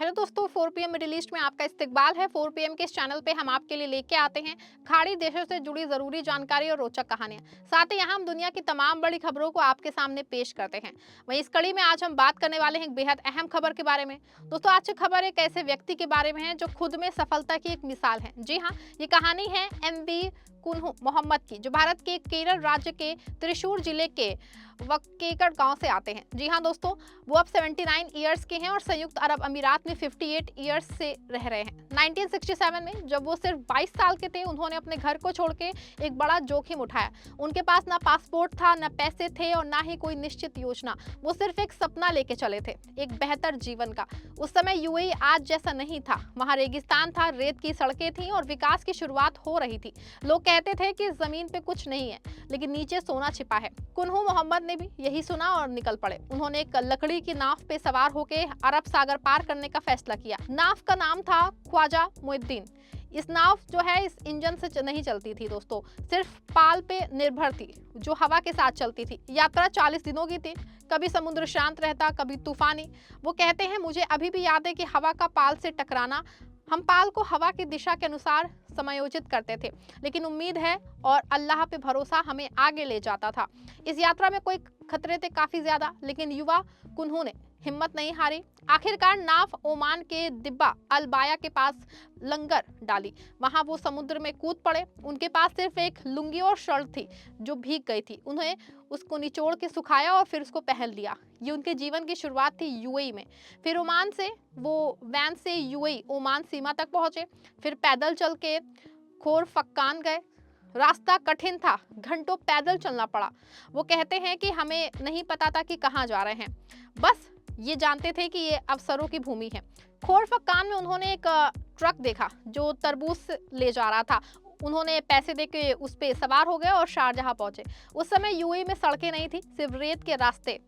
Hello दोस्तों, 4 PM middle east में आपका इस्तकबाल है। 4 पीएम के इस चैनल पे हम आपके लिए लेके आते हैं खाड़ी देशों से जुड़ी जरूरी जानकारी और रोचक कहानियां। साथ ही यहाँ हम दुनिया की तमाम बड़ी खबरों को आपके सामने पेश करते हैं। वहीं इस कड़ी में आज हम बात करने वाले हैं एक बेहद अहम खबर के बारे में। दोस्तों, आज की खबर एक ऐसे व्यक्ति के बारे में है जो खुद में सफलता की एक मिसाल है। जी हाँ, ये कहानी है एमवी कुन्हू मोहम्मद की, जो भारत के केरल राज्य के त्रिशूर जिले के वक्केकड़ गांव से आते हैं। जी हाँ दोस्तों, वो अब 79 ईयर्स के हैं और संयुक्त अरब अमीरात में 58 ईयर्स से रह रहे हैं। 1967 में जब वो सिर्फ 22 साल के थे, उन्होंने अपने घर को छोड़ के एक बड़ा जोखिम उठाया। उनके पास ना पासपोर्ट था, ना पैसे थे और ना ही कोई निश्चित योजना। वो सिर्फ एक सपना लेके चले थे, एक बेहतर जीवन का। उस समय यूएई आज जैसा नहीं था। वहाँ रेगिस्तान था, रेत की सड़कें थी और विकास की शुरुआत हो रही थी। लोग कहते थे कि जमीन पे कुछ नहीं है, लेकिन नीचे सोना छिपा है। कुन्हू मोहम्मद ने भी यही सुना और निकल पड़े। उन्होंने एक लकड़ी की नाव पे सवार होकर अरब सागर पार करने का फैसला किया। नाव का नाम था ख्वाजा मुइनुद्दीन। इस नाव जो है इस इंजन से नहीं चलती थी दोस्तों, सिर्फ पाल पे निर्भर थी जो हवा के साथ चलती थी। यात्रा 40 दिनों की थी। कभी समुद्र शांत रहता, कभी तूफानी। वो कहते हैं, मुझे अभी भी याद है कि हवा का पाल से टकराना, हम पाल को हवा की दिशा के अनुसार समायोजित करते थे, लेकिन उम्मीद है और अल्लाह पे भरोसा हमें आगे ले जाता था। इस यात्रा में कोई खतरे थे काफी ज्यादा, लेकिन युवा कुन्हू ने हिम्मत नहीं हारी। आखिरकार नाव ओमान के दिब्बा अल बाया के पास लंगर डाली। वहां वो समुद्र में कूद पड़े। उनके पास सिर्फ एक लुंगी और शर्ट थी जो भीग गई थी। उन्हें उसको निचोड़ के सुखाया और फिर उसको पहन लिया। ये उनके जीवन की शुरुआत थी यूएई में। फिर ओमान से वो वैन से यूएई ओमान सीमा तक पहुंचे। फिर पैदल चल के खोर फक्कान गए। रास्ता कठिन था, घंटों पैदल चलना पड़ा। वो कहते हैं कि हमें नहीं पता था कि कहाँ जा रहे हैं, बस ये जानते थे कि ये अवसरों की भूमि है। खोर फक्कान में उन्होंने एक ट्रक देखा जो तरबूज ले जा रहा था। उन्होंने पैसे देके उस पे सवार हो गए और शारजाह पहुंचे। उस समय यूएई में सड़कें नहीं थी, सिर्फ रेत के रास्ते।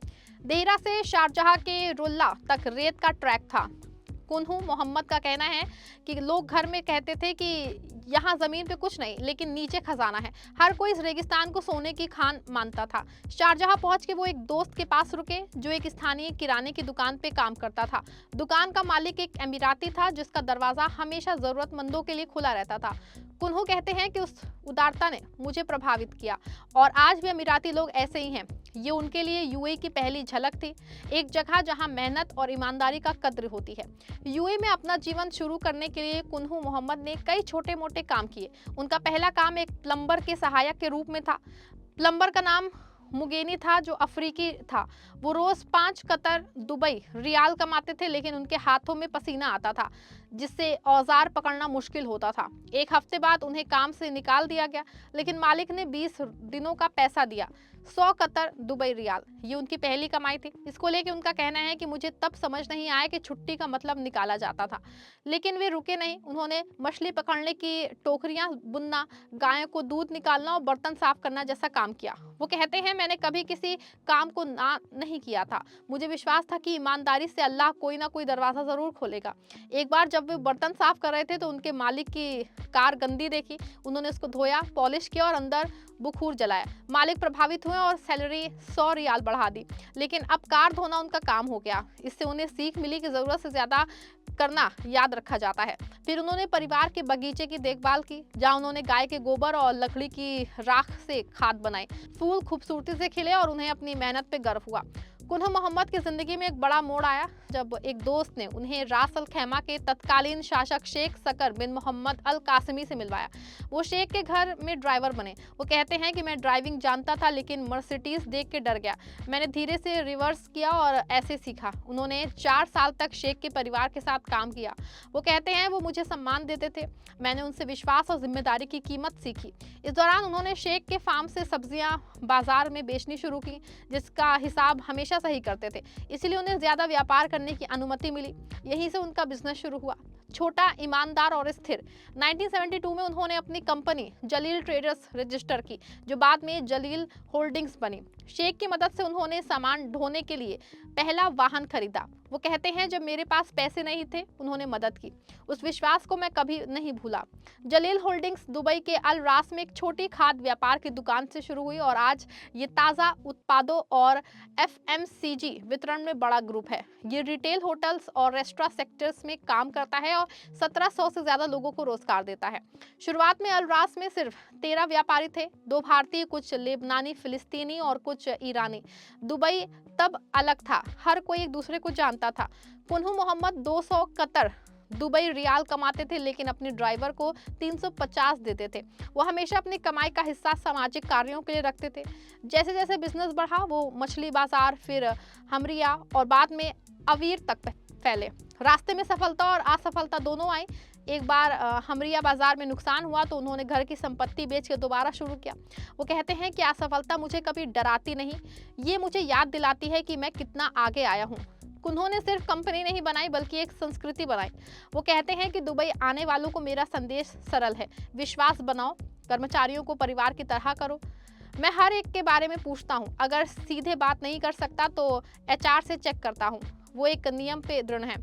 देहरा से शारजाह के रुल्ला तक रेत का ट्रैक था। कुन्हू मोहम्मद का कहना है कि लोग घर में कहते थे कि यहाँ जमीन पे कुछ नहीं, लेकिन नीचे खजाना है। हर कोई इस रेगिस्तान को सोने की खान मानता था। शारजाह पहुंच के वो एक दोस्त के पास रुके जो एक स्थानीय किराने की दुकान पे काम करता था। दुकान का मालिक एक अमीराती था जिसका दरवाजा हमेशा जरूरतमंदों के लिए खुला रहता था। कुन्हू कहते हैं कि उस उदारता ने मुझे प्रभावित किया और आज भी अमीराती लोग ऐसे ही हैं। ये उनके लिए यूएई की पहली झलक थी, एक जगह जहां मेहनत और ईमानदारी का कद्र होती है। यूएई में अपना जीवन शुरू करने के लिए कुन्हू मोहम्मद ने कई छोटे मोटे काम किए। उनका पहला काम एक प्लम्बर के सहायक के रूप में था। प्लम्बर का नाम मुगेनी था जो अफ्रीकी था। वो रोज 5 कतर दुबई रियाल कमाते थे, लेकिन उनके हाथों में पसीना आता था जिससे औजार पकड़ना मुश्किल होता था। एक हफ्ते बाद उन्हें काम से निकाल दिया गया, लेकिन मालिक ने 20 दिनों का पैसा दिया, 100 कतर दुबई रियाल। ये उनकी पहली कमाई थी। इसको लेके उनका कहना है कि मुझे तब समझ नहीं आया कि छुट्टी का मतलब निकाला जाता था। लेकिन वे रुके नहीं। उन्होंने मछली पकड़ने की टोकरियां बुनना, गायों को दूध निकालना और बर्तन साफ करना जैसा काम किया। वो कहते हैं, मैंने कभी किसी काम को ना नहीं किया था। मुझे विश्वास था कि ईमानदारी से अल्लाह कोई ना कोई दरवाजा जरूर खोलेगा। एक बार जब वे बर्तन साफ कर रहे थे तो उनके मालिक की कार गंदी देखी। उन्होंने उसको धोया, पॉलिश किया और अंदर बुखूर जलाया। मालिक प्रभावित हुए और सैलरी 100 रियाल बढ़ा दी। लेकिन अब कार धोना उनका काम हो गया। इससे उन्हें सीख मिली कि जरूरत से ज्यादा करना याद रखा जाता है। फिर उन्होंने परिवार के बगीचे की देखभाल की, जहां उन्होंने गाय के गोबर और लकड़ी की राख से खाद बनाई। फूल खूबसूरती से खिले और उन्हें अपनी मेहनत पे गर्व हुआ। कुन्हू मोहम्मद की जिंदगी में एक बड़ा मोड़ आया जब एक दोस्त ने उन्हें रास अल खैमा के तत्कालीन शासक शेख सकर बिन मोहम्मद अल कासिमी से मिलवाया। वो शेख के घर में ड्राइवर बने। वो कहते हैं कि मैं ड्राइविंग जानता था, लेकिन मर्सिडीज देख के डर गया। मैंने धीरे से रिवर्स किया और ऐसे सीखा। उन्होंने 4 साल तक शेख के परिवार के साथ काम किया। वो कहते हैं, वो मुझे सम्मान देते थे। मैंने उनसे विश्वास और जिम्मेदारी की कीमत सीखी। इस दौरान उन्होंने शेख के फार्म से सब्जियां बाजार में बेचनी शुरू की, जिसका हिसाब हमेशा सही करते थे। इसलिए उन्हें ज्यादा व्यापार करने की अनुमति मिली। यहीं से उनका बिजनेस शुरू हुआ। छोटा, ईमानदार और स्थिर। 1972 में उन्होंने अपनी कंपनी जलील ट्रेडर्स रजिस्टर की, जो बाद में जलील होल्डिंग्स बनी। शेख की मदद से उन्होंने सामान ढोने के लिए पहला वाहन खरीदा। वो कहते हैं, जब मेरे पास पैसे नहीं थे, उन्होंने मदद की। उस विश्वास को मैं कभी नहीं भूला। जलील होल्डिंग्स दुबई के अल रास में एक छोटी खाद्य व्यापार की दुकान से शुरू हुई और आज ये ताज़ा उत्पादों और एफएमसीजी वितरण में बड़ा ग्रुप है। ये रिटेल, होटल्स और रेस्टोरेंट सेक्टर्स में काम करता है और 1700 से ज़्यादा लोगों को रोजगार देता है। शुरुआत में अल रास में सिर्फ 13 व्यापारी थे, 2 भारतीय, कुछ लेबनानी, फिलिस्तीनी और कुछ ईरानी। दुबई तब अलग था, हर कोई एक दूसरे को जानता था। कुन्हू मोहम्मद 200 कतर दुबई रियाल कमाते थे, लेकिन अपने ड्राइवर को 350 देते थे। वो हमेशा अपनी कमाई का हिस्सा सामाजिक कार्यों के लिए रखते थे। जैसे जैसे बिजनेस बढ़ा, वो मछली बाजार, फिर हमरिया और बाद में अवीर तक फैले। रास्ते में सफलता और असफलता दोनों आई। एक बार हमरिया बाजार में नुकसान हुआ तो उन्होंने घर की संपत्ति बेच के दोबारा शुरू किया। वो कहते हैं कि असफलता मुझे कभी डराती नहीं, ये मुझे याद दिलाती है कि मैं कितना आगे आया हूँ। उन्होंने सिर्फ कंपनी नहीं बनाई, बल्कि एक संस्कृति बनाई। वो कहते हैं कि दुबई आने वालों को मेरा संदेश सरल है, विश्वास बनाओ, कर्मचारियों को परिवार की तरह करो। मैं हर एक के बारे में पूछता हूँ, अगर सीधे बात नहीं कर सकता तो एचआर से चेक करता हूँ। वो एक नियम पे दृढ़ है,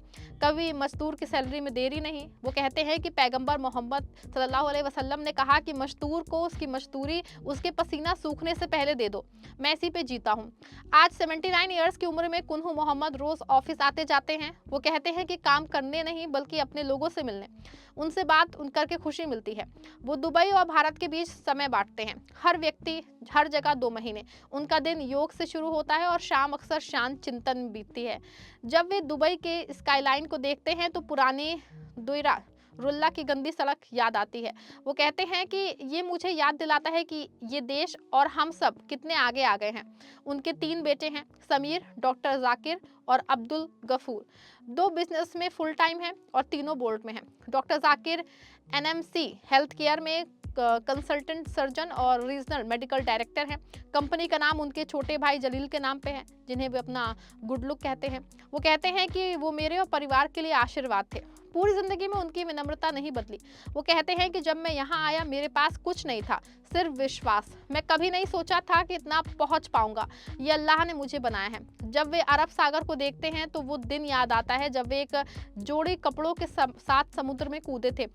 कभी मजदूर की सैलरी में देरी नहीं। वो कहते हैं कि पैगंबर मोहम्मद सल्लल्लाहु अलैहि वसल्लम ने कहा कि मजदूर को उसकी मजदूरी उसके पसीना सूखने से पहले दे दो। मैं इसी पे जीता हूँ। आज 79 ईयर्स की उम्र में कुन्हू मोहम्मद रोज ऑफिस आते जाते हैं। वो कहते हैं कि काम करने नहीं, बल्कि अपने लोगों से मिलने, उनसे बात करके खुशी मिलती है। वो दुबई और भारत के बीच समय बांटते हैं, हर व्यक्ति हर जगह 2 महीने। उनका दिन योग से शुरू होता है और शाम अक्सर शांत चिंतन में बीतती है। जब वे दुबई के स्काईलाइन को देखते हैं तो पुरानी दुइरा रुल्ला की गंदी सड़क याद आती है। वो कहते हैं कि ये मुझे याद दिलाता है कि ये देश और हम सब कितने आगे आ गए हैं। उनके 3 बेटे हैं, समीर, डॉक्टर जाकिर और अब्दुल गफूर। 2 बिजनेस में फुल टाइम हैं और तीनों बोर्ड में हैं। Doctor Zakir NMC health care में कंसल्टेंट सर्जन और रीजनल मेडिकल डायरेक्टर हैं। कंपनी का नाम उनके छोटे भाई जलील के नाम पे है, जिन्हें वे अपना गुड लुक कहते हैं। वो कहते हैं कि वो मेरे और परिवार के लिए आशीर्वाद थे। पूरी जिंदगी में उनकी विनम्रता नहीं बदली। वो कहते हैं कि जब मैं यहाँ आया मेरे पास कुछ नहीं था, सिर्फ विश्वास। मैं कभी नहीं सोचा था कि इतना पहुँच पाऊंगा, ये अल्लाह ने मुझे बनाया है। जब वे अरब सागर को देखते हैं तो वो दिन याद आता है जब वे एक जोड़ी कपड़ों के साथ समुद्र में कूदे थे।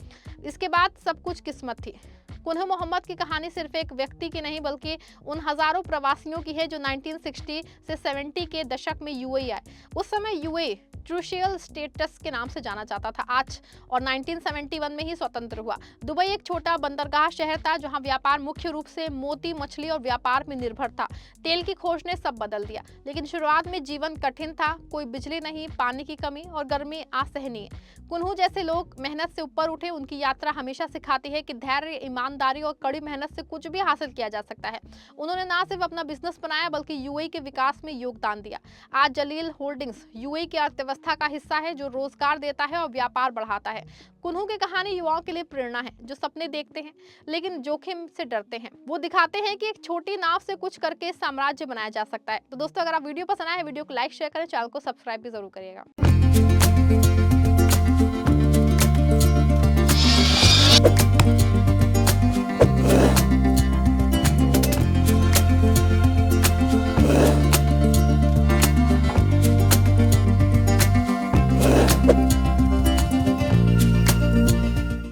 इसके बाद सब कुछ किस्मत थी। कुन्हू मोहम्मद की कहानी सिर्फ एक व्यक्ति की नहीं, बल्कि उन हजारों प्रवासियों की है जो 1960 से 70 के दशक में यूएई आए। उस समय यूएई ट्रूशियल स्टेटस के नाम से जाना जाता था आज, और 1971 में ही स्वतंत्र हुआ। दुबई एक छोटा बंदरगाह शहर था जहां व्यापार मुख्य रूप से मोती, मछली और व्यापार में निर्भर था। तेल की खोज ने सब बदल दिया, लेकिन शुरुआत में जीवन कठिन था। कोई बिजली नहीं, पानी की कमी और गर्मी असहनीय। कुन्हू जैसे लोग मेहनत से ऊपर उठे। उनकी यात्रा हमेशा सिखाती है कि धैर्य, ईमानदारी और कड़ी मेहनत से कुछ भी हासिल किया जा सकता है। उन्होंने ना सिर्फ अपना बिजनेस बनाया, बल्कि यूएई के विकास में योगदान दिया। आज जलील होल्डिंग्स यूएई की अर्थव्यवस्था का हिस्सा है, जो रोजगार देता है और व्यापार बढ़ाता है। कुन्हू की कहानी युवाओं के लिए प्रेरणा है, जो सपने देखते हैं लेकिन जोखिम से डरते हैं। वो दिखाते हैं कि एक छोटी नाव से कुछ करके साम्राज्य बनाया जा सकता है। तो दोस्तों, अगर आप वीडियो पसंद आए, वीडियो को लाइक, शेयर करें, चैनल को सब्सक्राइब भी जरूर करिएगा।